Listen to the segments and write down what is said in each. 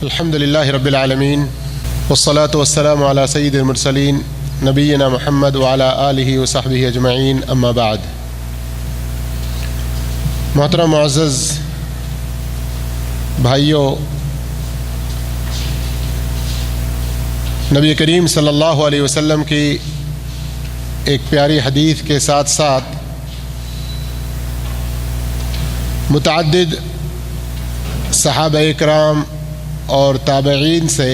الحمد لله رب العالمين والصلاة والسلام على سيد المرسلين نبينا محمد وعلى آله وصحبه أجمعين اما بعد. محترم معزز بھائیوں، نبی کریم صلی اللہ علیہ وسلم کی ایک پیاری حدیث کے ساتھ ساتھ متعدد صحابہ اکرام اور تابعین سے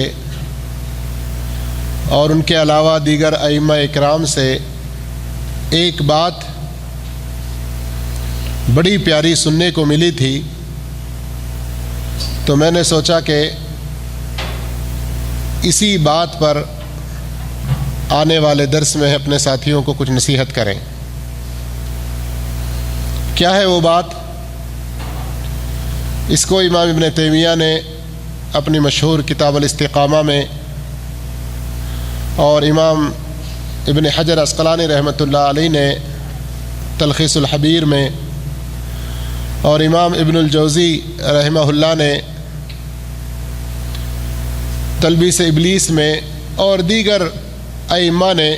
اور ان کے علاوہ دیگر ائمہ اکرام سے ایک بات بڑی پیاری سننے کو ملی تھی، تو میں نے سوچا کہ اسی بات پر آنے والے درس میں اپنے ساتھیوں کو کچھ نصیحت کریں۔ کیا ہے وہ بات؟ اس کو امام ابن تیمیہ نے اپنی مشہور کتاب الاستقامہ میں، اور امام ابن حجر عسقلانی رحمۃ اللہ علیہ نے تلخیص الحبیر میں، اور امام ابن الجوزی رحمہ اللہ نے تلبیس ابلیس میں، اور دیگر ائمہ نے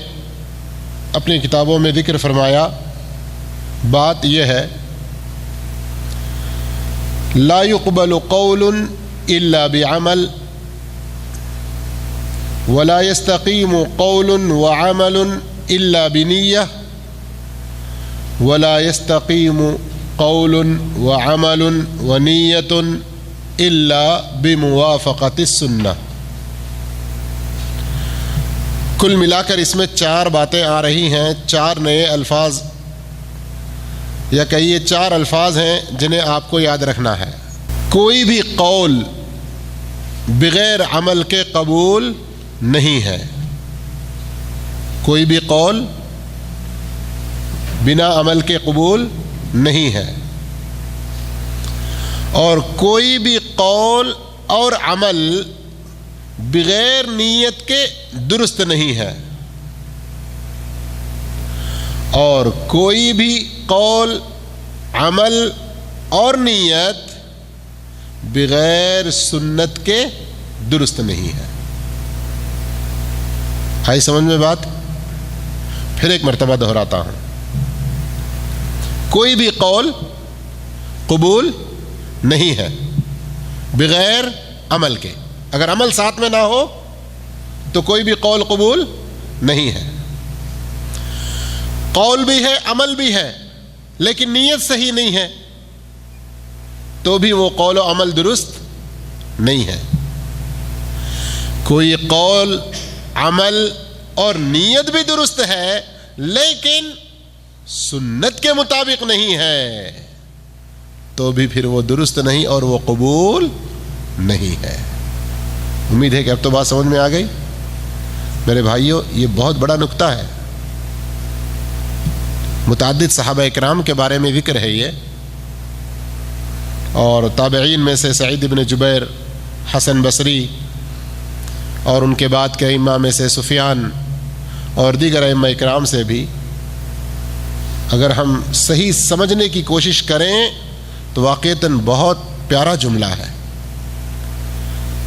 اپنی کتابوں میں ذکر فرمایا۔ بات یہ ہے، لا يقبل قول الا بعمل ولا يستقيم قول وعمل الا بنية ولا يستقيم قول وعمل ونية الا بموافقة السنة۔ کل ملا کر اس میں 4 باتیں آ رہی ہیں، 4 نئے الفاظ، یا کہیے 4 الفاظ ہیں جنہیں آپ کو یاد رکھنا ہے۔ کوئی بھی قول بغیر عمل کے قبول نہیں ہے، کوئی بھی قول بنا عمل کے قبول نہیں ہے، اور کوئی بھی قول اور عمل بغیر نیت کے درست نہیں ہے، اور کوئی بھی قول، عمل اور نیت بغیر سنت کے درست نہیں ہے۔ آئی سمجھ میں بات؟ پھر ایک مرتبہ دہراتا ہوں، کوئی بھی قول قبول نہیں ہے بغیر عمل کے۔ اگر عمل ساتھ میں نہ ہو تو کوئی بھی قول قبول نہیں ہے۔ قول بھی ہے، عمل بھی ہے، لیکن نیت صحیح نہیں ہے تو بھی وہ قول و عمل درست نہیں ہے۔ کوئی قول، عمل اور نیت بھی درست ہے لیکن سنت کے مطابق نہیں ہے تو بھی پھر وہ درست نہیں اور وہ قبول نہیں ہے۔ امید ہے کہ اب تو بات سمجھ میں آ گئی۔ میرے بھائیوں، یہ بہت بڑا نکتہ ہے، متعدد صحابہ اکرام کے بارے میں ذکر ہے یہ، اور تابعین میں سے سعید بن جبیر، حسن بصری، اور ان کے بعد کے ائمہ میں سے سفیان اور دیگر ائمہ اکرام سے بھی اگر ہم صحیح سمجھنے کی کوشش کریں تو واقعتاً بہت پیارا جملہ ہے۔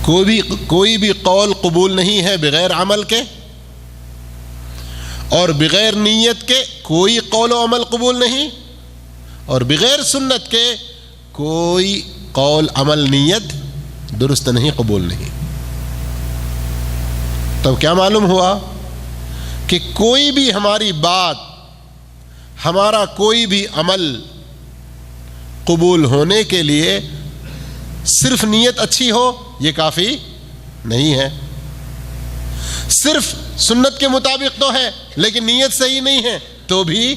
کوئی بھی قول قبول نہیں ہے بغیر عمل کے، اور بغیر نیت کے کوئی قول و عمل قبول نہیں، اور بغیر سنت کے کوئی قول، عمل، نیت درست نہیں، قبول نہیں۔ تب کیا معلوم ہوا کہ کوئی بھی ہماری بات، ہمارا کوئی بھی عمل قبول ہونے کے لیے صرف نیت اچھی ہو یہ کافی نہیں ہے۔ صرف سنت کے مطابق تو ہے لیکن نیت صحیح نہیں ہے تو بھی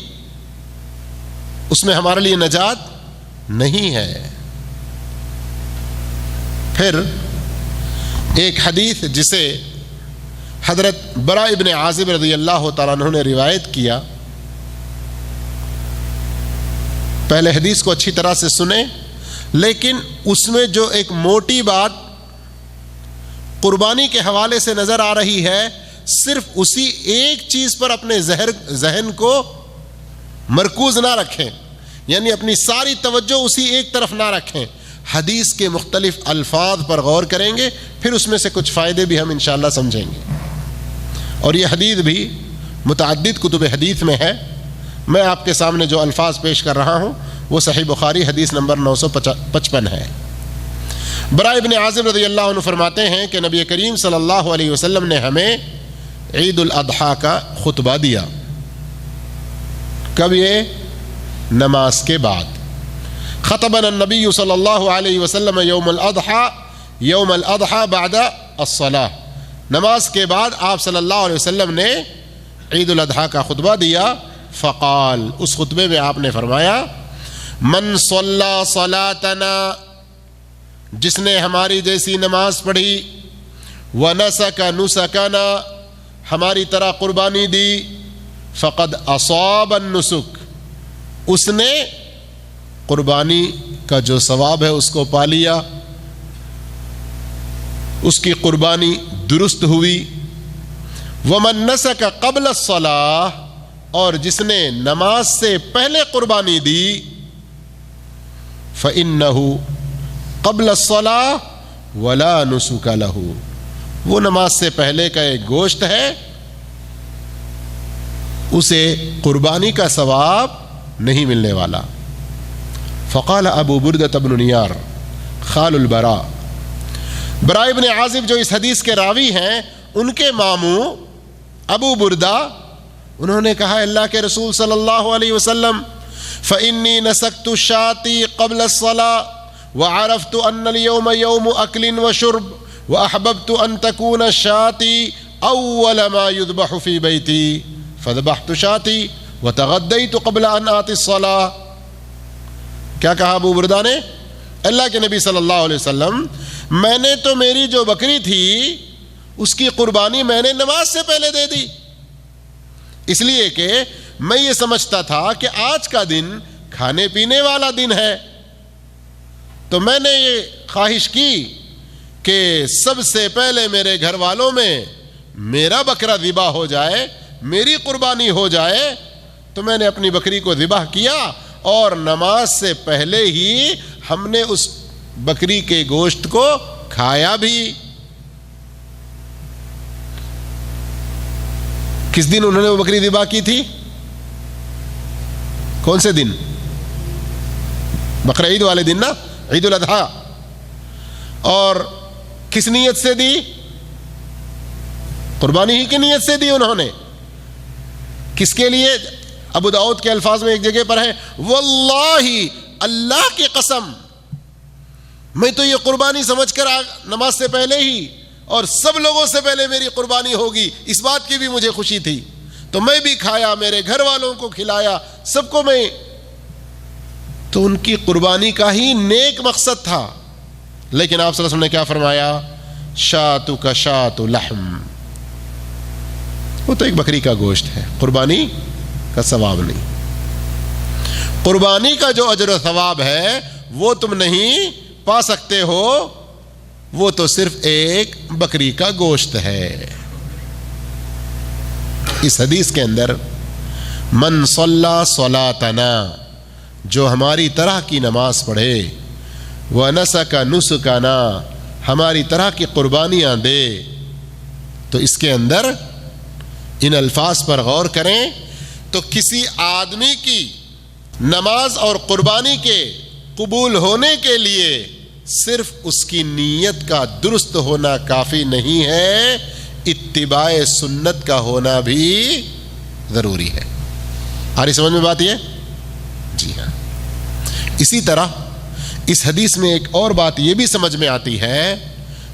اس میں ہمارے لیے نجات نہیں ہے۔ پھر ایک حدیث جسے حضرت براء ابن عازب رضی اللہ تعالیٰ عنہ نے روایت کیا، پہلے حدیث کو اچھی طرح سے سنیں، لیکن اس میں جو ایک موٹی بات قربانی کے حوالے سے نظر آ رہی ہے، صرف اسی ایک چیز پر اپنے ذہن کو مرکوز نہ رکھیں، یعنی اپنی ساری توجہ اسی ایک طرف نہ رکھیں، حدیث کے مختلف الفاظ پر غور کریں گے، پھر اس میں سے کچھ فائدے بھی ہم انشاءاللہ سمجھیں گے. اور یہ حدیث بھی متعدد کتب حدیث میں ہے. میں آپ کے سامنے جو الفاظ پیش کر رہا ہوں وہ صحیح بخاری حدیث نمبر 955 ہے. براء ابن عازب رضی اللہ عنہ فرماتے ہیں کہ نبی کریم صلی اللہ علیہ وسلم نے ہمیں عید الاضحیٰ کا خطبہ دیا. کب؟ یہ نماز کے بعد. خطبنا النبی صلی اللہ علیہ وسلم یوم الاضحیٰ بعد الصلاة. نماز کے بعد آپ صلی اللہ علیہ وسلم نے عید الاضحیٰ کا خطبہ دیا. فقال، اس خطبے میں آپ نے فرمایا، من صلی صلاتنا، جس نے ہماری جیسی نماز پڑھی، ونسک نسکنا، ہماری طرح قربانی دی، فقد اصاب النسک، اس نے قربانی کا جو ثواب ہے اس کو پا لیا، اس کی قربانی درست ہوئی. ومن نسک قبل الصلاة، اور جس نے نماز سے پہلے قربانی دی، فإنه قبل الصلاة ولا نسک له، وہ نماز سے پہلے کا ایک گوشت ہے، اسے قربانی کا ثواب نہیں ملنے والا. فقال ابو بردۃ بن نیار خال البراء، براء ابن عازب جو اس حدیث کے راوی ہیں، ان کے ماموں ابو بردہ، انہوں نے کہا اللہ کے رسول صلی اللہ علیہ وسلم، فإنی نسکت شاتی قبل الصلاة وعرفت ان اليوم يوم اکل وشرب واحببت ان تكون شاتی اول ما يذبح في بیتی فذبحت شاتی وتغدیت قبل ان آتی الصلاة. کیا کہا ابو بردہ نے؟ اللہ کے نبی صلی اللہ علیہ وسلم، میں نے تو میری جو بکری تھی اس کی قربانی میں نے نماز سے پہلے دے دی، اس لیے کہ میں یہ سمجھتا تھا کہ آج کا دن کھانے پینے والا دن ہے، تو میں نے یہ خواہش کی کہ سب سے پہلے میرے گھر والوں میں میرا بکرا ذبح ہو جائے، میری قربانی ہو جائے. تو میں نے اپنی بکری کو ذبح کیا اور نماز سے پہلے ہی ہم نے اس بکری کے گوشت کو کھایا بھی. کس دن انہوں نے وہ بکری ذبح کی تھی؟ کون سے دن؟ بقرعید والے دن نا، عید الاضحیٰ. اور کس نیت سے دی؟ قربانی ہی کی نیت سے دی انہوں نے. کس کے لیے؟ ابو داؤد کے الفاظ میں ایک جگہ پر ہے، واللہ، اللہ کی قسم، میں تو یہ قربانی سمجھ کر نماز سے پہلے ہی اور سب لوگوں سے پہلے میری قربانی ہوگی، اس بات کی بھی مجھے خوشی تھی، تو میں بھی کھایا، میرے گھر والوں کو کھلایا، سب کو میں. تو ان کی قربانی کا ہی نیک مقصد تھا. لیکن آپ صلی اللہ علیہ وسلم نے کیا فرمایا؟ شاتو کا شاتو لحم، وہ تو ایک بکری کا گوشت ہے، قربانی کا ثواب نہیں. قربانی کا جو اجر و ثواب ہے وہ تم نہیں پا سکتے ہو، وہ تو صرف ایک بکری کا گوشت ہے. اس حدیث کے اندر من صلی صلاتنا، جو ہماری طرح کی نماز پڑھے، ونسک نسکنا، ہماری طرح کی قربانیاں دے، تو اس کے اندر ان الفاظ پر غور کریں تو کسی آدمی کی نماز اور قربانی کے قبول ہونے کے لیے صرف اس کی نیت کا درست ہونا کافی نہیں ہے، اتباع سنت کا ہونا بھی ضروری ہے. آ رہی سمجھ میں بات یہ؟ جی ہاں. اسی طرح اس حدیث میں ایک اور بات یہ بھی سمجھ میں آتی ہے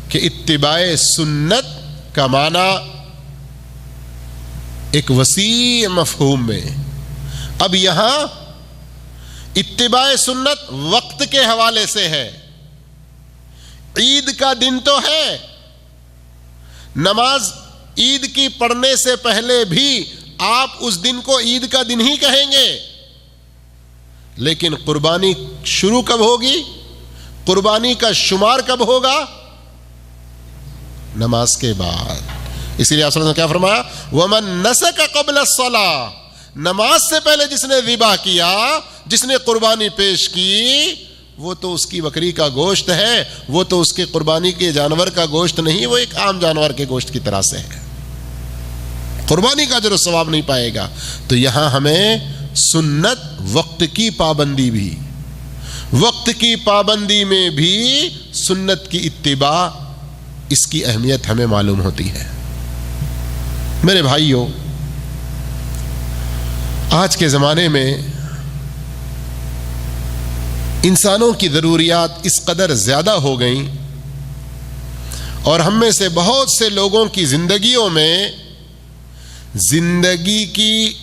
کہ اتباع سنت کا معنی ایک وسیع مفہوم میں. اب یہاں اتباع سنت وقت کے حوالے سے ہے. عید کا دن تو ہے، نماز عید کی پڑھنے سے پہلے بھی آپ اس دن کو عید کا دن ہی کہیں گے، لیکن قربانی شروع کب ہوگی؟ قربانی کا شمار کب ہوگا؟ نماز کے بعد. اسی لیے آپ نے کیا فرمایا؟ وَمَن نَسَكَ قَبْلَ الصَّلَاةِ، نماز سے پہلے جس نے ذبح کیا، جس نے قربانی پیش کی، وہ تو اس کی بکری کا گوشت ہے، وہ تو اس کے قربانی کے جانور کا گوشت نہیں، وہ ایک عام جانور کے گوشت کی طرح سے ہے، قربانی کا اجر و ثواب نہیں پائے گا۔ تو یہاں ہمیں سنت، وقت کی پابندی بھی، وقت کی پابندی میں بھی سنت کی اتباع، اس کی اہمیت ہمیں معلوم ہوتی ہے۔ میرے بھائیوں، آج کے زمانے میں انسانوں کی ضروریات اس قدر زیادہ ہو گئیں اور ہم میں سے بہت سے لوگوں کی زندگیوں میں زندگی کی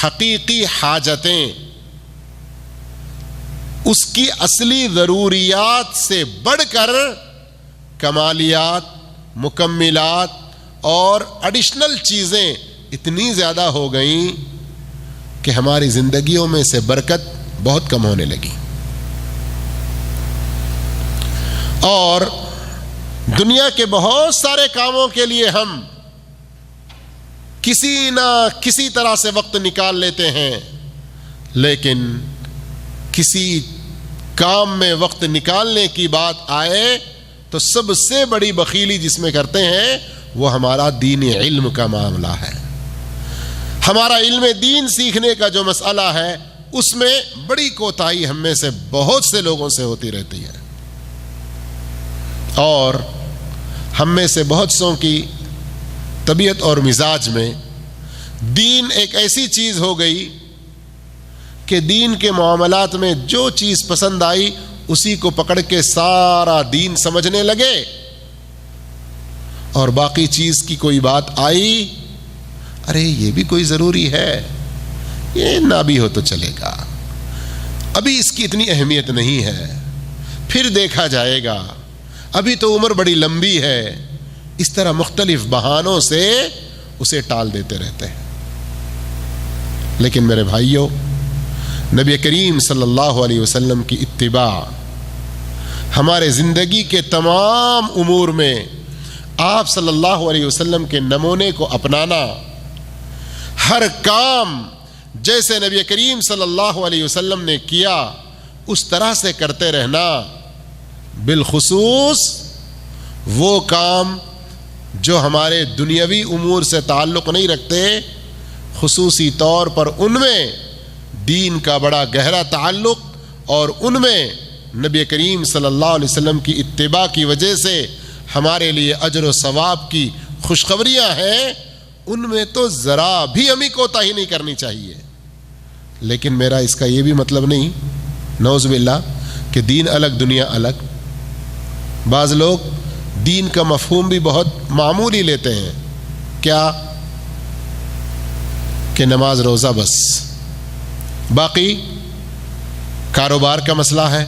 حقیقی حاجتیں، اس کی اصلی ضروریات سے بڑھ کر کمالیات، مکملات اور ایڈیشنل چیزیں اتنی زیادہ ہو گئیں کہ ہماری زندگیوں میں سے برکت بہت کم ہونے لگی، اور دنیا کے بہت سارے کاموں کے لیے ہم کسی نہ کسی طرح سے وقت نکال لیتے ہیں، لیکن کسی کام میں وقت نکالنے کی بات آئے تو سب سے بڑی بخیلی جس میں کرتے ہیں وہ ہمارا دین علم کا معاملہ ہے۔ ہمارا علم دین سیکھنے کا جو مسئلہ ہے اس میں بڑی کوتاہی ہم میں سے بہت سے لوگوں سے ہوتی رہتی ہے، اور ہم میں سے بہت سوں کی طبیعت اور مزاج میں دین ایک ایسی چیز ہو گئی کہ دین کے معاملات میں جو چیز پسند آئی اسی کو پکڑ کے سارا دین سمجھنے لگے، اور باقی چیز کی کوئی بات آئی، ارے یہ بھی کوئی ضروری ہے، یہ نہ بھی ہو تو چلے گا، ابھی اس کی اتنی اہمیت نہیں ہے، پھر دیکھا جائے گا، ابھی تو عمر بڑی لمبی ہے، اس طرح مختلف بہانوں سے اسے ٹال دیتے رہتے ہیں۔ لیکن میرے بھائیوں، نبی کریم صلی اللہ علیہ وسلم کی اتباع، ہمارے زندگی کے تمام امور میں آپ صلی اللہ علیہ وسلم کے نمونے کو اپنانا، ہر کام جیسے نبی کریم صلی اللہ علیہ وسلم نے کیا اس طرح سے کرتے رہنا، بالخصوص وہ کام جو ہمارے دنیاوی امور سے تعلق نہیں رکھتے، خصوصی طور پر ان میں دین کا بڑا گہرا تعلق، اور ان میں نبی کریم صلی اللہ علیہ وسلم کی اتباع کی وجہ سے ہمارے لیے اجر و ثواب کی خوشخبریاں ہیں، ان میں تو ذرا بھی ہمیں کوتاہی نہیں کرنی چاہیے۔ لیکن میرا اس کا یہ بھی مطلب نہیں، نعوذ باللہ، کہ دین الگ دنیا الگ۔ بعض لوگ دین کا مفہوم بھی بہت معمولی لیتے ہیں، کیا کہ نماز روزہ بس، باقی کاروبار کا مسئلہ ہے،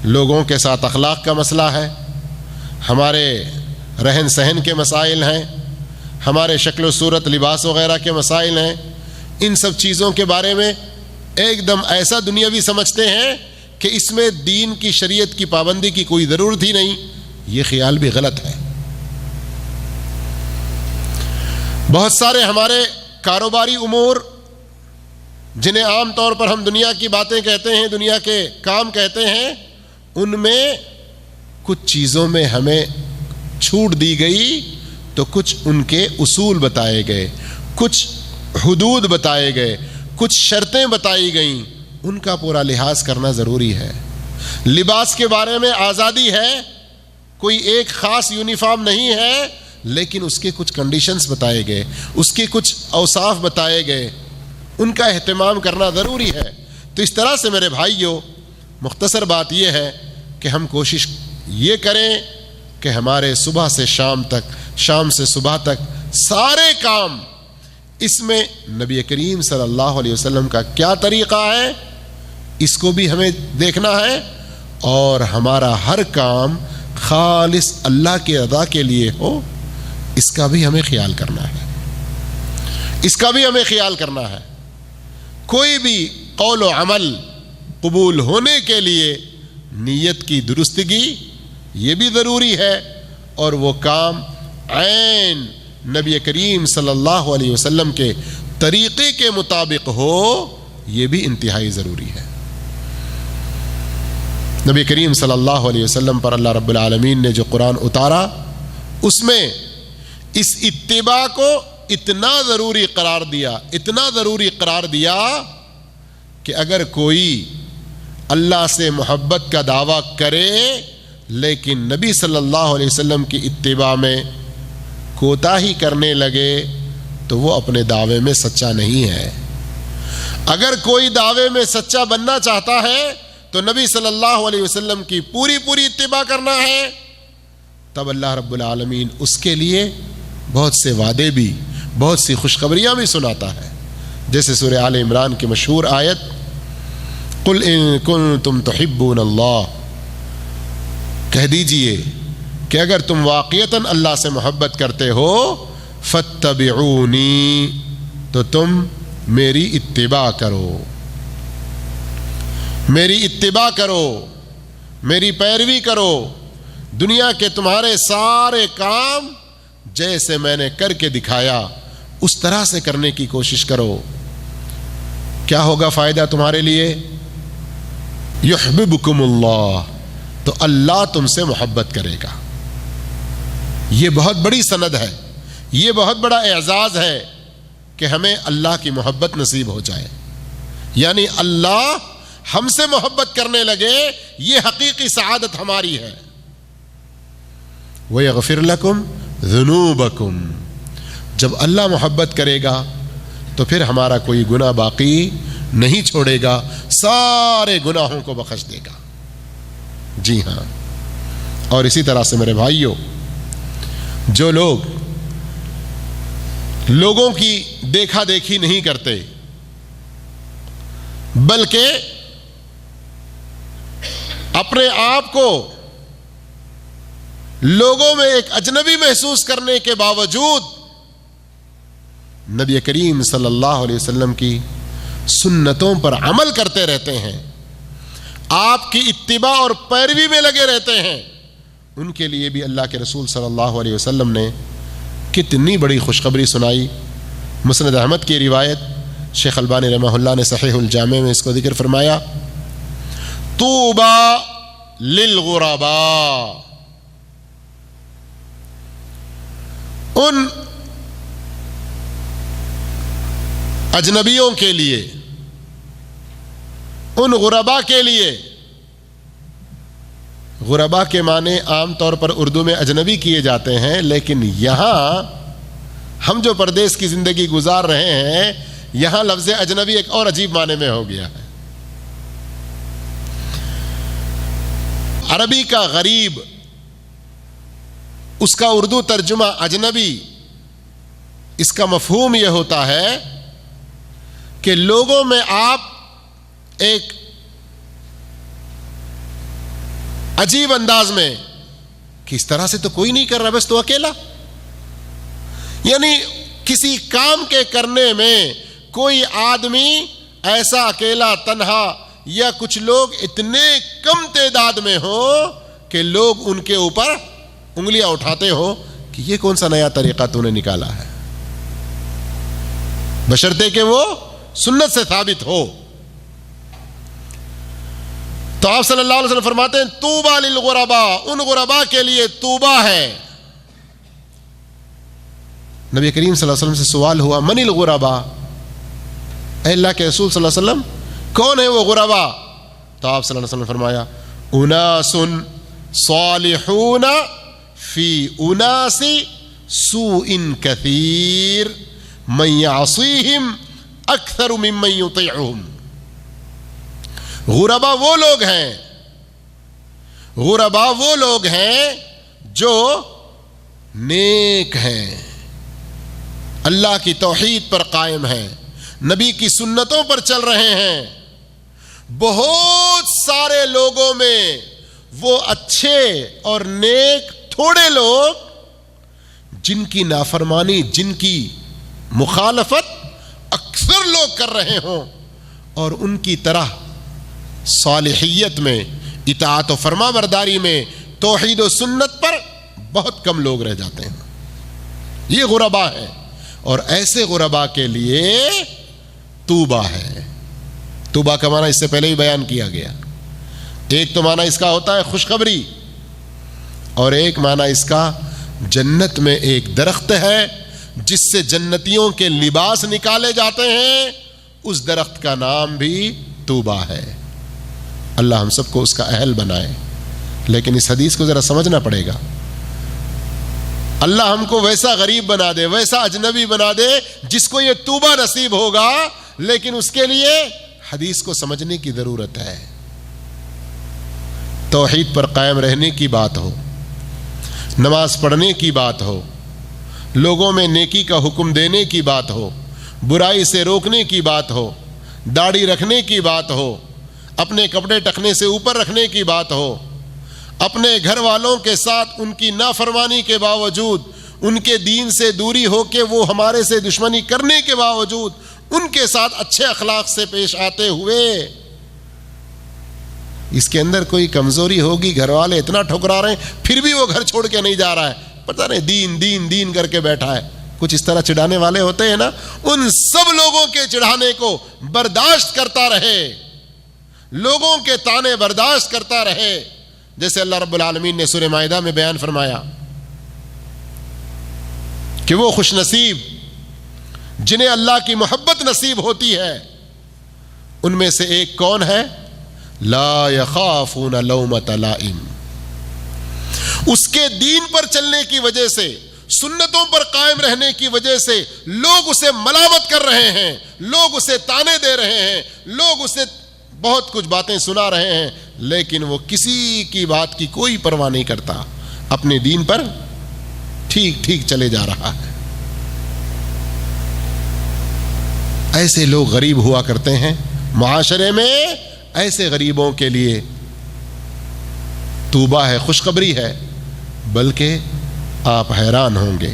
لوگوں کے ساتھ اخلاق کا مسئلہ ہے، ہمارے رہن سہن کے مسائل ہیں، ہمارے شکل و صورت، لباس وغیرہ کے مسائل ہیں، ان سب چیزوں کے بارے میں ایک دم ایسا دنیاوی سمجھتے ہیں کہ اس میں دین کی، شریعت کی پابندی کی کوئی ضرورت ہی نہیں۔ یہ خیال بھی غلط ہے۔ بہت سارے ہمارے کاروباری امور جنہیں عام طور پر ہم دنیا کی باتیں کہتے ہیں، دنیا کے کام کہتے ہیں، ان میں کچھ چیزوں میں ہمیں چھوٹ دی گئی تو کچھ ان کے اصول بتائے گئے، کچھ حدود بتائے گئے، کچھ شرطیں بتائی گئیں، ان کا پورا لحاظ کرنا ضروری ہے۔ لباس کے بارے میں آزادی ہے، کوئی ایک خاص یونیفارم نہیں ہے، لیکن اس کے کچھ کنڈیشنز بتائے گئے، اس کے کچھ اوصاف بتائے گئے، ان کا اہتمام کرنا ضروری ہے۔ تو اس طرح سے میرے بھائیوں، مختصر بات یہ ہے کہ ہم کوشش یہ کریں کہ ہمارے صبح سے شام تک، شام سے صبح تک سارے کام، اس میں نبی کریم صلی اللہ علیہ وسلم کا کیا طریقہ ہے اس کو بھی ہمیں دیکھنا ہے، اور ہمارا ہر کام خالص اللہ کے رضا کے لیے ہو، اس کا بھی ہمیں خیال کرنا ہے، اس کا بھی ہمیں خیال کرنا ہے۔ کوئی بھی قول و عمل قبول ہونے کے لیے نیت کی درستگی یہ بھی ضروری ہے، اور وہ کام عین نبی کریم صلی اللہ علیہ وسلم کے طریقے کے مطابق ہو، یہ بھی انتہائی ضروری ہے۔ نبی کریم صلی اللہ علیہ وسلم پر اللہ رب العالمین نے جو قرآن اتارا اس میں اس اتباع کو اتنا ضروری قرار دیا کہ اگر کوئی اللہ سے محبت کا دعویٰ کرے لیکن نبی صلی اللہ علیہ وسلم کی اتباع میں کوتاہی کرنے لگے تو وہ اپنے دعوے میں سچا نہیں ہے۔ اگر کوئی دعوے میں سچا بننا چاہتا ہے تو نبی صلی اللہ علیہ وسلم کی پوری اتباع کرنا ہے، تب اللہ رب العالمین اس کے لیے بہت سے وعدے بھی، بہت سی خوشخبریاں بھی سناتا ہے، جیسے سورہ آل عمران کی مشہور آیت قل ان کنتم تحبون اللہ، کہہ دیجئے کہ اگر تم واقعتاً اللہ سے محبت کرتے ہو فاتبعونی، تو تم میری اتباع کرو، میری پیروی کرو، دنیا کے تمہارے سارے کام جیسے میں نے کر کے دکھایا اس طرح سے کرنے کی کوشش کرو۔ کیا ہوگا فائدہ تمہارے لیے؟ یحببکم اللہ، تو اللہ تم سے محبت کرے گا۔ یہ بہت بڑی سند ہے، یہ بہت بڑا اعزاز ہے کہ ہمیں اللہ کی محبت نصیب ہو جائے، یعنی اللہ ہم سے محبت کرنے لگے، یہ حقیقی سعادت ہماری ہے۔ وَيَغْفِرْ لَكُمْ ذُنُوبَكُمْ، جب اللہ محبت کرے گا تو پھر ہمارا کوئی گناہ باقی نہیں چھوڑے گا، سارے گناہوں کو بخش دے گا۔ جی ہاں، اور اسی طرح سے میرے بھائیوں، جو لوگ لوگوں کی دیکھا دیکھی نہیں کرتے بلکہ اپنے آپ کو لوگوں میں ایک اجنبی محسوس کرنے کے باوجود نبی کریم صلی اللہ علیہ وسلم کی سنتوں پر عمل کرتے رہتے ہیں، آپ کی اتباع اور پیروی میں لگے رہتے ہیں، ان کے لیے بھی اللہ کے رسول صلی اللہ علیہ وسلم نے کتنی بڑی خوشخبری سنائی۔ مسند احمد کی روایت، شیخ البانی رحمہ اللہ نے صحیح الجامع میں اس کو ذکر فرمایا، طوبی للغرباء، ان اجنبیوں کے لیے، ان غرباء کے لیے، غرباء کے معنی عام طور پر اردو میں اجنبی کیے جاتے ہیں، لیکن یہاں ہم جو پردیس کی زندگی گزار رہے ہیں یہاں لفظ اجنبی ایک اور عجیب معنی میں ہو گیا ہے۔ عربی کا غریب، اس کا اردو ترجمہ اجنبی، اس کا مفہوم یہ ہوتا ہے کہ لوگوں میں آپ ایک عجیب انداز میں کہ اس طرح سے تو کوئی نہیں کر رہا، بس تو اکیلا، یعنی کسی کام کے کرنے میں کوئی آدمی ایسا اکیلا تنہا، یا کچھ لوگ اتنے کم تعداد میں ہو کہ لوگ ان کے اوپر انگلیاں اٹھاتے ہو کہ یہ کون سا نیا طریقہ تو نے نکالا ہے، بشرطے کہ وہ سنت سے ثابت ہو۔ تو آپ صلی اللہ علیہ وسلم فرماتے ہیں طوبی للغرباء، ان غرباء کے لیے طوبہ ہے۔ نبی کریم صلی اللہ علیہ وسلم سے سوال ہوا من الغرباء، اے اللہ کے رسول صلی اللہ علیہ وسلم کون ہے وہ غرباء؟ تو آپ صلی اللہ علیہ وسلم نے فرمایا اناس صالحون فی اناس سوء کثیر من یعصیہم اکثر ممن یطیعہم۔ غرباء وہ لوگ ہیں، غرباء وہ لوگ ہیں جو نیک ہیں، اللہ کی توحید پر قائم ہیں، نبی کی سنتوں پر چل رہے ہیں۔ بہت سارے لوگوں میں وہ اچھے اور نیک تھوڑے لوگ جن کی نافرمانی، جن کی مخالفت اکثر لوگ کر رہے ہوں، اور ان کی طرح صالحیت میں، اطاعت و فرما برداری میں، توحید و سنت پر بہت کم لوگ رہ جاتے ہیں۔ یہ غرباء ہے، اور ایسے غرباء کے لیے طوبہ ہے۔ طوبہ کا معنی اس سے پہلے ہی بیان کیا گیا، ایک تو معنی اس کا ہوتا ہے خوشخبری، اور ایک معنی اس کا جنت میں ایک درخت ہے جس سے جنتیوں کے لباس نکالے جاتے ہیں، اس درخت کا نام بھی طوبیٰ ہے۔ اللہ ہم سب کو اس کا اہل بنائے۔ لیکن اس حدیث کو ذرا سمجھنا پڑے گا۔ اللہ ہم کو ویسا غریب بنا دے، ویسا اجنبی بنا دے جس کو یہ طوبیٰ نصیب ہوگا، لیکن اس کے لیے حدیث کو سمجھنے کی ضرورت ہے۔ توحید پر قائم رہنے کی بات ہو، نماز پڑھنے کی بات ہو، لوگوں میں نیکی کا حکم دینے کی بات ہو، برائی سے روکنے کی بات ہو، داڑھی رکھنے کی بات ہو، اپنے کپڑے ٹخنے سے اوپر رکھنے کی بات ہو، اپنے گھر والوں کے ساتھ ان کی نافرمانی کے باوجود ان کے دین سے دوری ہو کے وہ ہمارے سے دشمنی کرنے کے باوجود ان کے ساتھ اچھے اخلاق سے پیش آتے ہوئے، اس کے اندر کوئی کمزوری ہوگی، گھر والے اتنا ٹھکرا رہے ہیں پھر بھی وہ گھر چھوڑ کے نہیں جا رہا ہے، پتہ نہیں دین دین دین کر کے بیٹھا ہے، کچھ اس طرح چڑھانے والے ہوتے ہیں نا، ان سب لوگوں کے چڑھانے کو برداشت کرتا رہے، لوگوں کے تانے برداشت کرتا رہے، جیسے اللہ رب العالمین نے سورہ مائدہ میں بیان فرمایا کہ وہ خوش نصیب جنہیں اللہ کی محبت نصیب ہوتی ہے، ان میں سے ایک کون ہے؟ لا یخافون لومۃ لائم، اس کے دین پر چلنے کی وجہ سے، سنتوں پر قائم رہنے کی وجہ سے لوگ اسے ملامت کر رہے ہیں، لوگ اسے تانے دے رہے ہیں، لوگ اسے بہت کچھ باتیں سنا رہے ہیں، لیکن وہ کسی کی بات کی کوئی پرواہ نہیں کرتا، اپنے دین پر ٹھیک ٹھیک چلے جا رہا ہے۔ ایسے لوگ غریب ہوا کرتے ہیں معاشرے میں، ایسے غریبوں کے لیے طوبیٰ ہے، خوشخبری ہے، بلکہ آپ حیران ہوں گے۔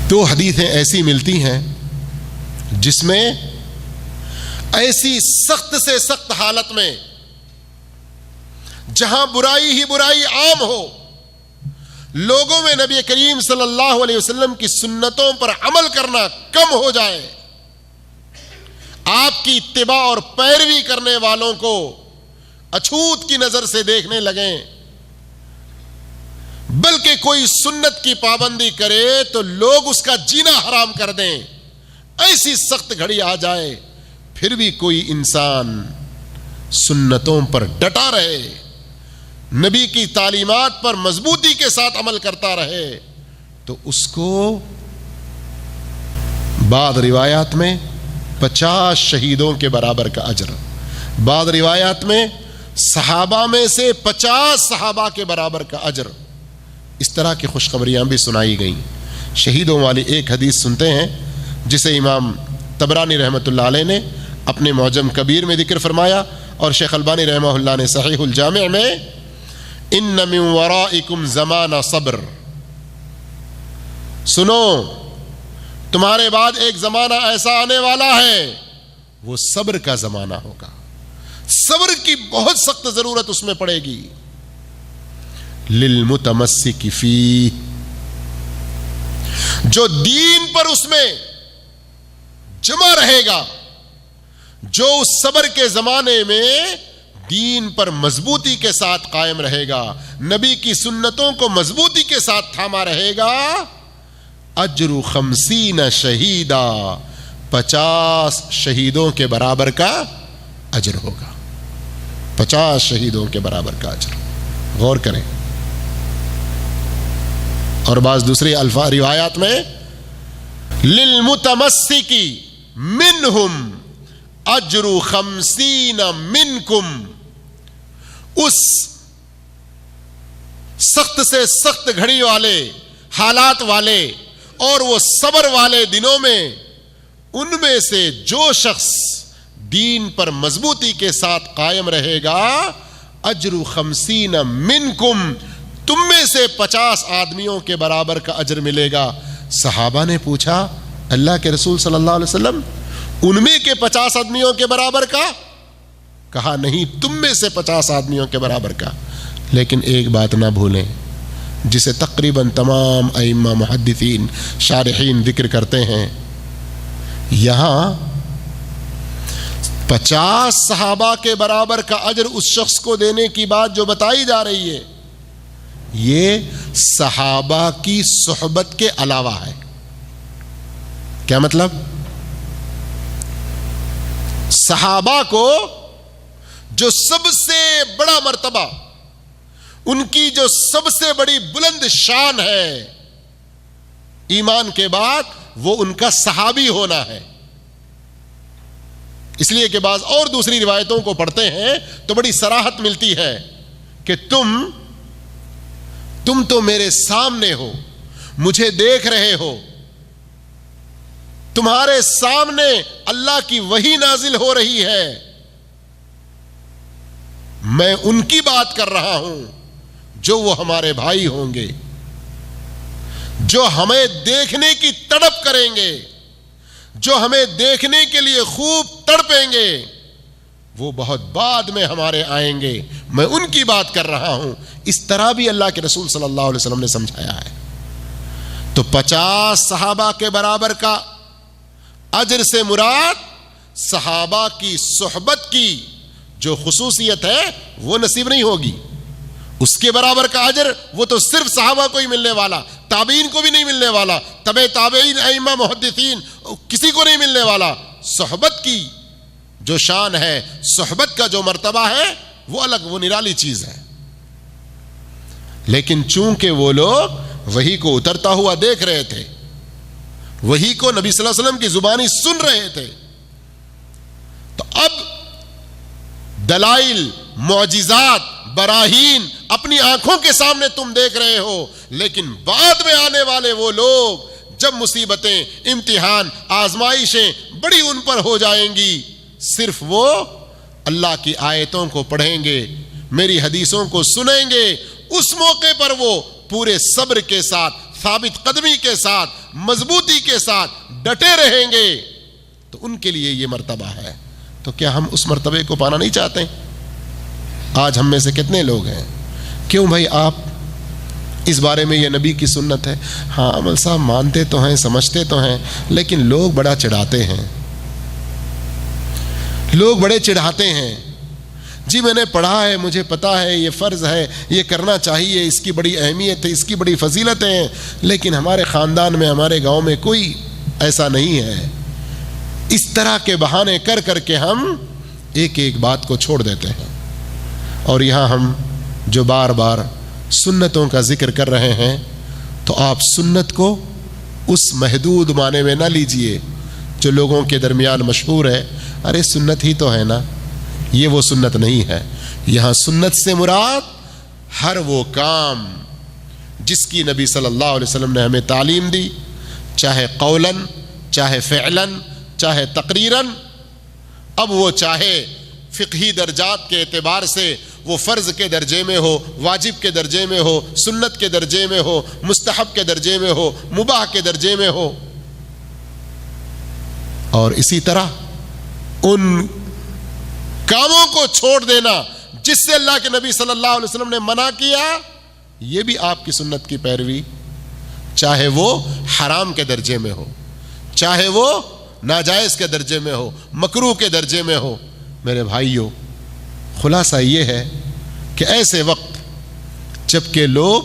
دو حدیثیں ایسی ملتی ہیں جس میں ایسی سخت سے سخت حالت میں، جہاں برائی ہی برائی عام ہو، لوگوں میں نبی کریم صلی اللہ علیہ وسلم کی سنتوں پر عمل کرنا کم ہو جائے، آپ کی اتباع اور پیروی کرنے والوں کو اچھوت کی نظر سے دیکھنے لگیں، بلکہ کوئی سنت کی پابندی کرے تو لوگ اس کا جینا حرام کر دیں، ایسی سخت گھڑی آ جائے، پھر بھی کوئی انسان سنتوں پر ڈٹا رہے، نبی کی تعلیمات پر مضبوطی کے ساتھ عمل کرتا رہے، تو اس کو بعض روایات میں 50 شہیدوں کے برابر کا اجر، بعض روایات میں صحابہ میں سے 50 صحابہ کے برابر کا اجر، اس طرح کی خوشخبریاں بھی سنائی گئیں۔ شہیدوں والی ایک حدیث سنتے ہیں جسے امام طبرانی رحمۃ اللہ علیہ نے اپنے معجم کبیر میں ذکر فرمایا، اور شیخ البانی رحمہ اللہ نے صحیح الجامع میں ان من ورائکم زمان صبر، سنو تمہارے بعد ایک زمانہ ایسا آنے والا ہے، وہ صبر کا زمانہ ہوگا، صبر کی بہت سخت ضرورت اس میں پڑے گی۔ للمتمسک فیہ، جو دین پر اس میں جمع رہے گا، جو اس صبر کے زمانے میں دین پر مضبوطی کے ساتھ قائم رہے گا، نبی کی سنتوں کو مضبوطی کے ساتھ تھاما رہے گا، اجر 50 شہیدا، 50 شہیدوں کے برابر کا اجر ہوگا، 50 شہیدوں کے برابر کا اجر۔ غور کریں۔ اور بعض دوسری روایات میں للمتمسک منہم اجر 50 منکم، اس سخت سے سخت گھڑی والے، حالات والے اور وہ صبر والے دنوں میں، ان میں سے جو شخص دین پر مضبوطی کے ساتھ قائم رہے گا، اجر 50 منکم، تم میں سے 50 آدمیوں کے برابر کا اجر ملے گا۔ صحابہ نے پوچھا اللہ کے رسول صلی اللہ علیہ وسلم، ان میں کے 50 آدمیوں کے برابر کا؟ کہا نہیں، تم میں سے 50 آدمیوں کے برابر کا۔ لیکن ایک بات نہ بھولیں جسے تقریباً تمام ائمہ محدثین شارحین ذکر کرتے ہیں، یہاں 50 صحابہ کے برابر کا اجر اس شخص کو دینے کی بات جو بتائی جا رہی ہے، یہ صحابہ کی صحبت کے علاوہ ہے۔ کیا مطلب؟ صحابہ کو جو سب سے بڑا مرتبہ، ان کی جو سب سے بڑی بلند شان ہے ایمان کے بعد، وہ ان کا صحابی ہونا ہے۔ اس لیے کہ بعض اور دوسری روایتوں کو پڑھتے ہیں تو بڑی صراحت ملتی ہے کہ تم تو میرے سامنے ہو، مجھے دیکھ رہے ہو، تمہارے سامنے اللہ کی وحی نازل ہو رہی ہے، میں ان کی بات کر رہا ہوں جو وہ ہمارے بھائی ہوں گے، جو ہمیں دیکھنے کی تڑپ کریں گے، جو ہمیں دیکھنے کے لیے خوب تڑپیں گے، وہ بہت بعد میں ہمارے آئیں گے، میں ان کی بات کر رہا ہوں۔ اس طرح بھی اللہ کے رسول صلی اللہ علیہ وسلم نے سمجھایا ہے۔ تو 50 صحابہ کے برابر کا اجر سے مراد صحابہ کی صحبت کی جو خصوصیت ہے وہ نصیب نہیں ہوگی۔ اس کے برابر کا اجر وہ تو صرف صحابہ کو ہی ملنے والا، تابعین کو بھی نہیں ملنے والا، تبع تابعین، ائمہ، محدثین، کسی کو نہیں ملنے والا۔ صحبت کی جو شان ہے، صحبت کا جو مرتبہ ہے، وہ الگ، وہ نرالی چیز ہے۔ لیکن چونکہ وہ لوگ وحی کو اترتا ہوا دیکھ رہے تھے، وحی کو نبی صلی اللہ علیہ وسلم کی زبانی سن رہے تھے، تو اب دلائل، معجزات، براہین اپنی آنکھوں کے سامنے تم دیکھ رہے ہو، لیکن بعد میں آنے والے وہ لوگ جب مصیبتیں، امتحان، آزمائشیں بڑی ان پر ہو جائیں گی، صرف وہ اللہ کی آیتوں کو پڑھیں گے، میری حدیثوں کو سنیں گے، اس موقع پر وہ پورے صبر کے ساتھ، ثابت قدمی کے ساتھ، مضبوطی کے ساتھ ڈٹے رہیں گے، تو ان کے لیے یہ مرتبہ ہے۔ تو کیا ہم اس مرتبے کو پانا نہیں چاہتے؟ آج ہم میں سے کتنے لوگ ہیں، کیوں بھائی آپ اس بارے میں یہ نبی کی سنت ہے، ہاں عمل صاحب مانتے تو ہیں، سمجھتے تو ہیں، لیکن لوگ بڑا چڑھاتے ہیں، لوگ بڑے چڑھاتے ہیں، جی میں نے پڑھا ہے، مجھے پتا ہے، یہ فرض ہے، یہ کرنا چاہیے، اس کی بڑی اہمیت ہے، اس کی بڑی فضیلتیں ہیں، لیکن ہمارے خاندان میں، ہمارے گاؤں میں کوئی ایسا نہیں ہے۔ اس طرح کے بہانے کر کر کے ہم ایک ایک بات کو چھوڑ دیتے ہیں۔ اور یہاں ہم جو بار بار سنتوں کا ذکر کر رہے ہیں، تو آپ سنت کو اس محدود معنی میں نہ لیجئے جو لوگوں کے درمیان مشہور ہے، ارے سنت ہی تو ہے نا، یہ وہ سنت نہیں ہے۔ یہاں سنت سے مراد ہر وہ کام جس کی نبی صلی اللہ علیہ وسلم نے ہمیں تعلیم دی، چاہے قولاً، چاہے فعلاً، چاہے تقریراً، اب وہ چاہے فقہی درجات کے اعتبار سے وہ فرض کے درجے میں ہو، واجب کے درجے میں ہو، سنت کے درجے میں ہو، مستحب کے درجے میں ہو، مباح کے درجے میں ہو، اور اسی طرح ان کاموں کو چھوڑ دینا جس سے اللہ کے نبی صلی اللہ علیہ وسلم نے منع کیا، یہ بھی آپ کی سنت کی پیروی، چاہے وہ حرام کے درجے میں ہو، چاہے وہ ناجائز کے درجے میں ہو، مکروہ کے درجے میں ہو۔ میرے بھائیوں، خلاصہ یہ ہے کہ ایسے وقت جب کہ لوگ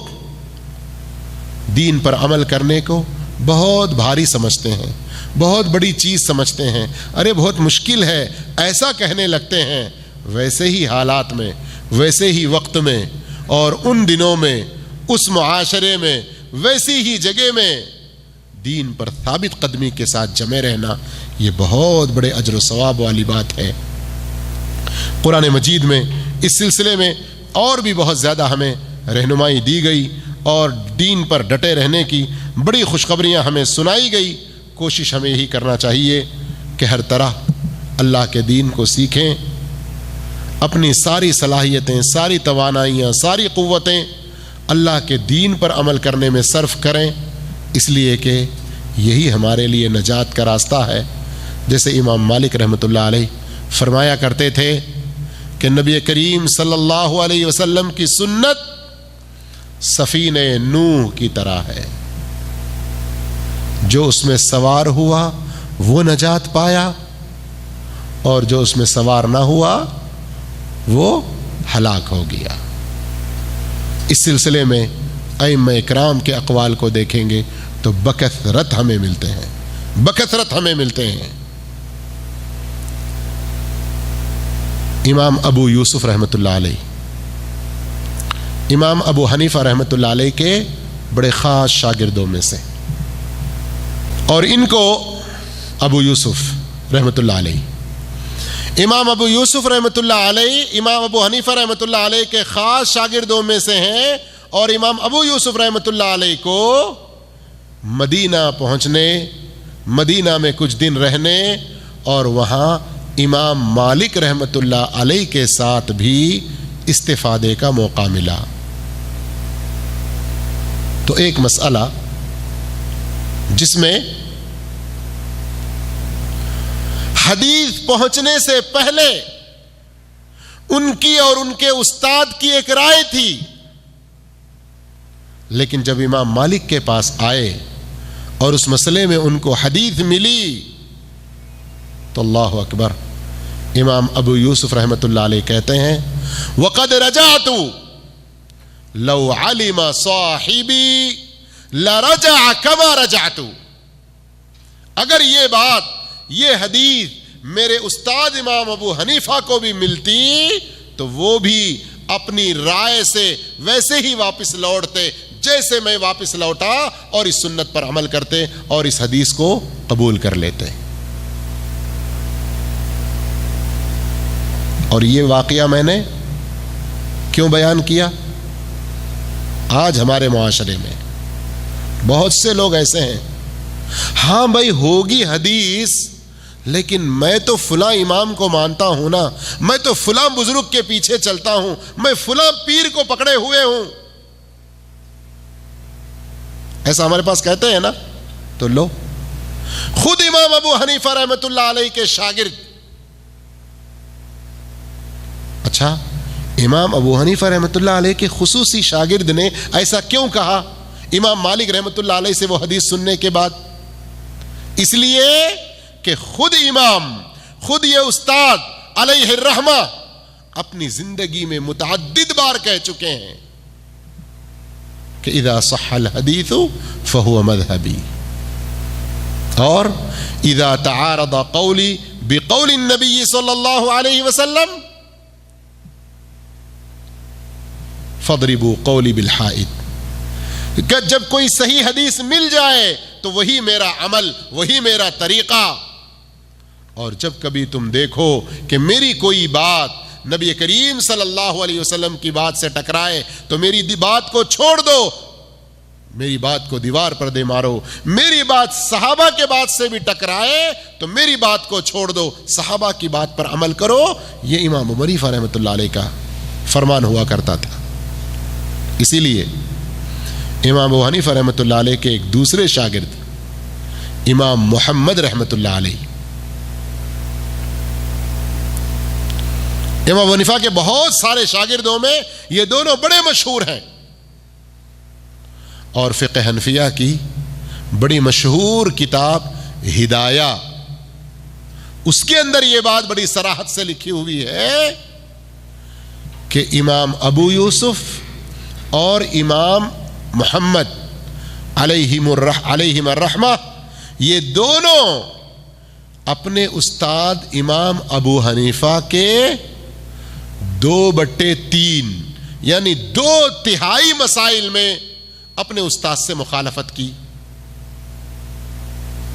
دین پر عمل کرنے کو بہت بھاری سمجھتے ہیں، بہت بڑی چیز سمجھتے ہیں، ارے بہت مشکل ہے، ایسا کہنے لگتے ہیں، ویسے ہی حالات میں، ویسے ہی وقت میں، اور ان دنوں میں، اس معاشرے میں، ویسی ہی جگہ میں دین پر ثابت قدمی کے ساتھ جمے رہنا، یہ بہت بڑے اجر و ثواب والی بات ہے۔ قرآن مجید میں اس سلسلے میں اور بھی بہت زیادہ ہمیں رہنمائی دی گئی، اور دین پر ڈٹے رہنے کی بڑی خوشخبریاں ہمیں سنائی گئی۔ کوشش ہمیں یہی کرنا چاہیے کہ ہر طرح اللہ کے دین کو سیکھیں، اپنی ساری صلاحیتیں، ساری توانائیاں، ساری قوتیں اللہ کے دین پر عمل کرنے میں صرف کریں، اس لیے کہ یہی ہمارے لیے نجات کا راستہ ہے۔ جیسے امام مالک رحمۃ اللہ علیہ فرمایا کرتے تھے کہ نبی کریم صلی اللہ علیہ وسلم کی سنت سفینہ نوح کی طرح ہے، جو اس میں سوار ہوا وہ نجات پایا، اور جو اس میں سوار نہ ہوا وہ ہلاک ہو گیا۔ اس سلسلے میں ائمہ اکرام کے اقوال کو دیکھیں گے تو بکثرت ہمیں ملتے ہیں، بکثرت ہمیں ملتے ہیں۔ امام ابو یوسف رحمۃ اللہ علیہ، امام ابو حنیفہ رحمۃ اللہ علیہ کے بڑے خاص شاگردوں میں سے، اور ان کو ابو یوسف رحمۃ اللہ علیہ، امام ابو یوسف رحمۃ اللہ علیہ امام ابو حنیفہ رحمۃ اللہ علیہ کے خاص شاگردوں میں سے ہیں، اور امام ابو یوسف رحمۃ اللہ علیہ کو مدینہ پہنچنے، مدینہ میں کچھ دن رہنے، اور وہاں امام مالک رحمۃ اللہ علیہ کے ساتھ بھی استفادے کا موقع ملا۔ تو ایک مسئلہ جس میں حدیث پہنچنے سے پہلے ان کی اور ان کے استاد کی ایک رائے تھی، لیکن جب امام مالک کے پاس آئے اور اس مسئلے میں ان کو حدیث ملی تو اللہ اکبر، امام ابو یوسف رحمۃ اللہ علیہ کہتے ہیں وَقَدْ رَجَعْتُ لَوْ عَلِمَ صَاحِبِي لَرَجَعَ كَمَا رَجَعْتُ۔ اگر یہ بات، یہ حدیث میرے استاد امام ابو حنیفہ کو بھی ملتی تو وہ بھی اپنی رائے سے ویسے ہی واپس لوٹتے جیسے میں واپس لوٹا، اور اس سنت پر عمل کرتے اور اس حدیث کو قبول کر لیتے۔ اور یہ واقعہ میں نے کیوں بیان کیا؟ آج ہمارے معاشرے میں بہت سے لوگ ایسے ہیں، ہاں بھائی ہوگی حدیث، لیکن میں تو فلاں امام کو مانتا ہوں نا، میں تو فلاں بزرگ کے پیچھے چلتا ہوں، میں فلاں پیر کو پکڑے ہوئے ہوں، ایسا ہمارے پاس کہتے ہیں نا۔ تو لو، خود امام ابو حنیفہ رحمۃ اللہ علیہ کے شاگرد، اچھا امام ابو حنیفہ رحمۃ اللہ علیہ کے خصوصی شاگرد نے ایسا کیوں کہا امام مالک رحمۃ اللہ علیہ سے وہ حدیث سننے کے بعد؟ اس لیے کہ خود امام، خود یہ استاد علیہ الرحمہ اپنی زندگی میں متعدد بار کہہ چکے ہیں کہ اذا صح الحدیث فهو مذهبی، اور اذا تعارض قولی بقول النبی صلی اللہ علیہ وسلم فاضربوا قولی بالحائط، کہ جب کوئی صحیح حدیث مل جائے تو وہی میرا عمل، وہی میرا طریقہ، اور جب کبھی تم دیکھو کہ میری کوئی بات نبی کریم صلی اللہ علیہ وسلم کی بات سے ٹکرائے تو میری بات کو چھوڑ دو، میری بات کو دیوار پر دے مارو، میری بات صحابہ کے بات سے بھی ٹکرائے تو میری بات کو چھوڑ دو، صحابہ کی بات پر عمل کرو۔ یہ امام ابو حنیفہ رحمۃ اللہ علیہ کا فرمان ہوا کرتا تھا۔ اسی لیے امام ابو حنیفہ رحمۃ اللہ علیہ کے ایک دوسرے شاگرد امام محمد رحمۃ اللہ علیہ، امام ابو حنیفہ کے بہت سارے شاگردوں میں یہ دونوں بڑے مشہور ہیں، اور فقہ حنفیہ کی بڑی مشہور کتاب ہدایہ، اس کے اندر یہ بات بڑی صراحت سے لکھی ہوئی ہے کہ امام ابو یوسف اور امام محمد علیہم الرحمہ یہ دونوں اپنے استاد امام ابو حنیفہ کے 2/3 یعنی 2/3 مسائل میں اپنے استاد سے مخالفت کی۔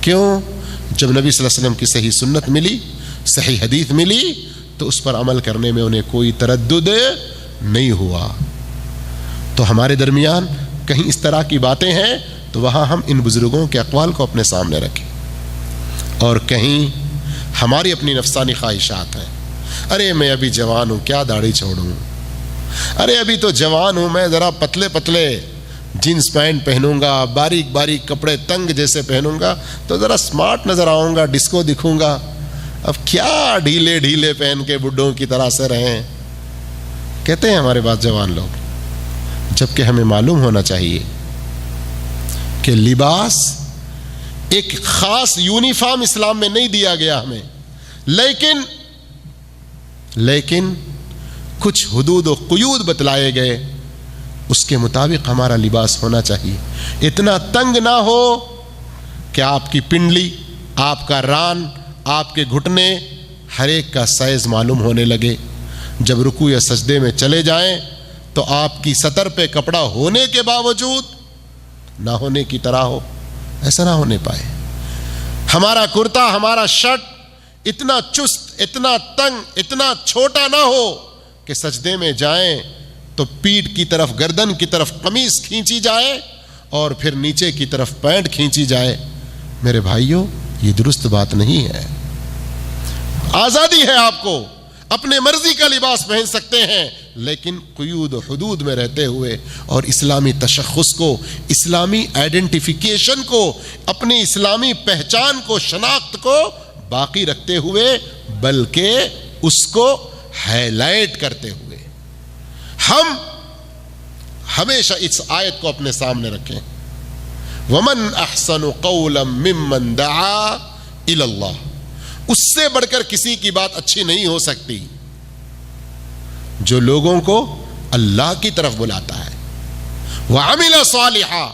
کیوں؟ جب نبی صلی اللہ علیہ وسلم کی صحیح سنت ملی، صحیح حدیث ملی تو اس پر عمل کرنے میں انہیں کوئی تردد نہیں ہوا۔ تو ہمارے درمیان کہیں اس طرح کی باتیں ہیں تو وہاں ہم ان بزرگوں کے اقوال کو اپنے سامنے رکھیں، اور کہیں ہماری اپنی نفسانی خواہشات ہیں، ارے میں ابھی جوان ہوں، کیا داڑھی چھوڑوں، ارے ابھی تو جوان ہوں، میں ذرا پتلے پتلے جینس پینٹ پہنوں گا، باریک باریک کپڑے تنگ جیسے پہنوں گا تو ذرا سمارٹ نظر آؤں گا، ڈسکو دکھوں گا، اب کیا ڈھیلے ڈھیلے پہن کے بڈھوں کی طرح سے رہیں، کہتے ہیں ہمارے پاس جوان لوگ۔ جبکہ ہمیں معلوم ہونا چاہیے کہ لباس ایک خاص یونیفارم اسلام میں نہیں دیا گیا ہمیں، لیکن کچھ حدود و قیود بتلائے گئے، اس کے مطابق ہمارا لباس ہونا چاہیے. اتنا تنگ نہ ہو کہ آپ کی پنڈلی، آپ کا ران، آپ کے گھٹنے ہر ایک کا سائز معلوم ہونے لگے. جب رکوع یا سجدے میں چلے جائیں تو آپ کی سطر پہ کپڑا ہونے کے باوجود نہ ہونے کی طرح ہو. ایسا نہ ہونے پائے. ہمارا کرتا، ہمارا شرٹ اتنا چست، اتنا تنگ، اتنا چھوٹا نہ ہو کہ سجدے میں جائیں تو پیٹھ کی طرف، گردن کی طرف قمیص کھینچی جائے اور پھر نیچے کی طرف پینٹ کھینچی جائے. میرے بھائیوں، یہ درست بات نہیں ہے. آزادی ہے، آپ کو اپنے مرضی کا لباس پہن سکتے ہیں، لیکن قیود و حدود میں رہتے ہوئے اور اسلامی تشخص کو، اسلامی آئیڈینٹیفیکیشن کو، اپنی اسلامی پہچان کو، شناخت کو باقی رکھتے ہوئے، بلکہ اس کو ہائی لائٹ کرتے ہوئے. ہم ہمیشہ اس آیت کو اپنے سامنے رکھیں. وَمَنْ أَحْسَنُ قَوْلًا مِّمَّنْ دَعَا إِلَى اللَّهِ. اس سے بڑھ کر کسی کی بات اچھی نہیں ہو سکتی جو لوگوں کو اللہ کی طرف بلاتا ہے. وَعَمِلَ صَالِحًا،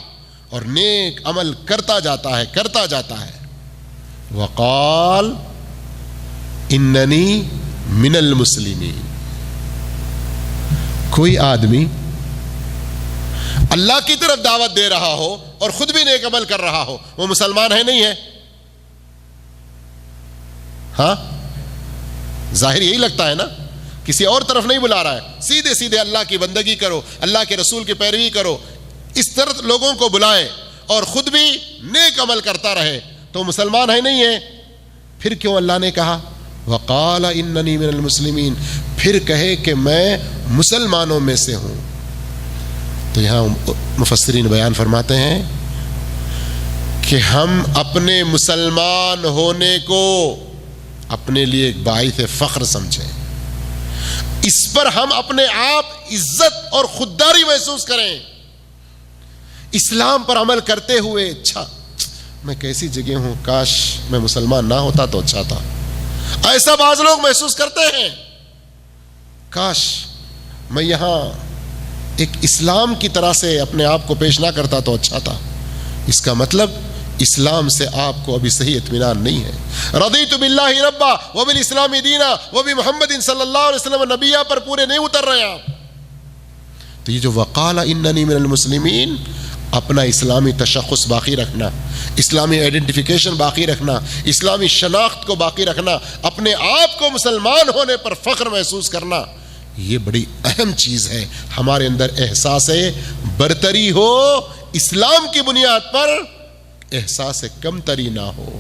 اور نیک عمل کرتا جاتا ہے. وَقَالَ إِنَّنِي مِنَ الْمُسْلِمِينَ. کوئی آدمی اللہ کی طرف دعوت دے رہا ہو اور خود بھی نیک عمل کر رہا ہو، وہ مسلمان ہے نہیں ہے؟ ہاں، ظاہر یہی لگتا ہے نا. کسی اور طرف نہیں بلا رہا ہے، سیدھے سیدھے اللہ کی بندگی کرو، اللہ کے رسول کی پیروی کرو، اس طرح لوگوں کو بلائے اور خود بھی نیک عمل کرتا رہے، تو مسلمان ہے نہیں ہے. پھر کیوں اللہ نے کہا وَقَالَ إِنَّنِي مِنَ الْمُسْلِمِينَ؟ پھر کہے کہ میں مسلمانوں میں سے ہوں. تو یہاں مفسرین بیان فرماتے ہیں کہ ہم اپنے مسلمان ہونے کو اپنے لیے ایک باعث فخر سمجھیں. اس پر ہم اپنے آپ عزت اور خودداری محسوس کریں. اسلام پر عمل کرتے ہوئے، اچھا میں کیسی جگہ ہوں، کاش میں مسلمان نہ ہوتا تو اچھا تھا. ایسا بعض لوگ محسوس کرتے ہیں، کاش میں یہاں ایک اسلام کی طرح سے اپنے آپ کو پیش نہ کرتا تو اچھا تھا. اس کا مطلب اسلام سے آپ کو ابھی صحیح اطمینان نہیں ہے. رضیت باللہ ربا وبالاسلام دینا وبمحمد صلی اللہ علیہ وسلم نبیہ پر پورے نہیں اتر رہے آپ. تو یہ جو وقال اننی من المسلمین، اپنا اسلامی تشخص باقی رکھنا، اسلامی آئیڈینٹیفیکیشن باقی رکھنا، اسلامی شناخت کو باقی رکھنا، اپنے آپ کو مسلمان ہونے پر فخر محسوس کرنا، یہ بڑی اہم چیز ہے. ہمارے اندر احساس برتری ہو، اسلام کی بنیاد پر احساس کمتری نہ ہو.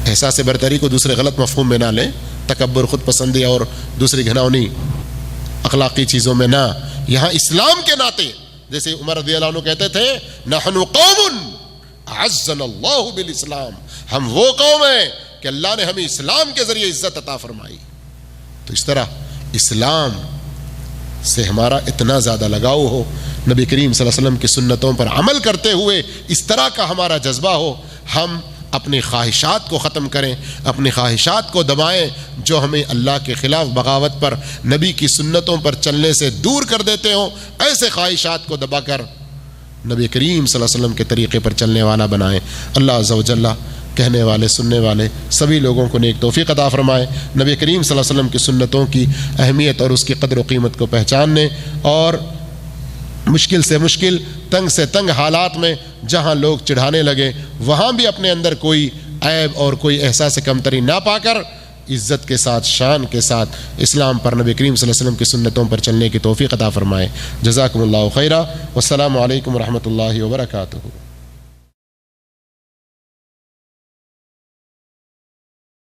احساس برتری کو دوسرے غلط مفہوم میں نہ لیں، تکبر، خود پسندی اور دوسری گھناؤنی اخلاقی چیزوں میں نہ. یہاں اسلام کے ناطے، جیسے عمر رضی اللہ عنہ کہتے تھے نحن قوم اعزنا اللہ بالاسلام، ہم وہ قوم ہیں کہ اللہ نے ہمیں اسلام کے ذریعے عزت عطا فرمائی. تو اس طرح اسلام سے ہمارا اتنا زیادہ لگاؤ ہو، نبی کریم صلی اللہ علیہ وسلم کی سنتوں پر عمل کرتے ہوئے اس طرح کا ہمارا جذبہ ہو، ہم اپنی خواہشات کو ختم کریں، اپنی خواہشات کو دبائیں جو ہمیں اللہ کے خلاف بغاوت پر، نبی کی سنتوں پر چلنے سے دور کر دیتے ہوں. ایسے خواہشات کو دبا کر نبی کریم صلی اللہ علیہ وسلم کے طریقے پر چلنے والا بنائیں. اللہ عز و جل کہنے والے، سننے والے سبھی لوگوں کو نیک توفیق عطا فرمائے. نبی کریم صلی اللہ علیہ وسلم کی سنتوں کی اہمیت اور اس کی قدر و قیمت کو پہچاننے اور مشکل سے مشکل، تنگ سے تنگ حالات میں جہاں لوگ چڑھانے لگے وہاں بھی اپنے اندر کوئی عیب اور کوئی احساس کمتری نہ پا کر عزت کے ساتھ، شان کے ساتھ اسلام پر، نبی کریم صلی اللہ علیہ وسلم کی سنتوں پر چلنے کی توفیق عطا فرمائے. جزاکم اللہ خیرا، والسلام علیکم ورحمۃ اللہ وبرکاتہ.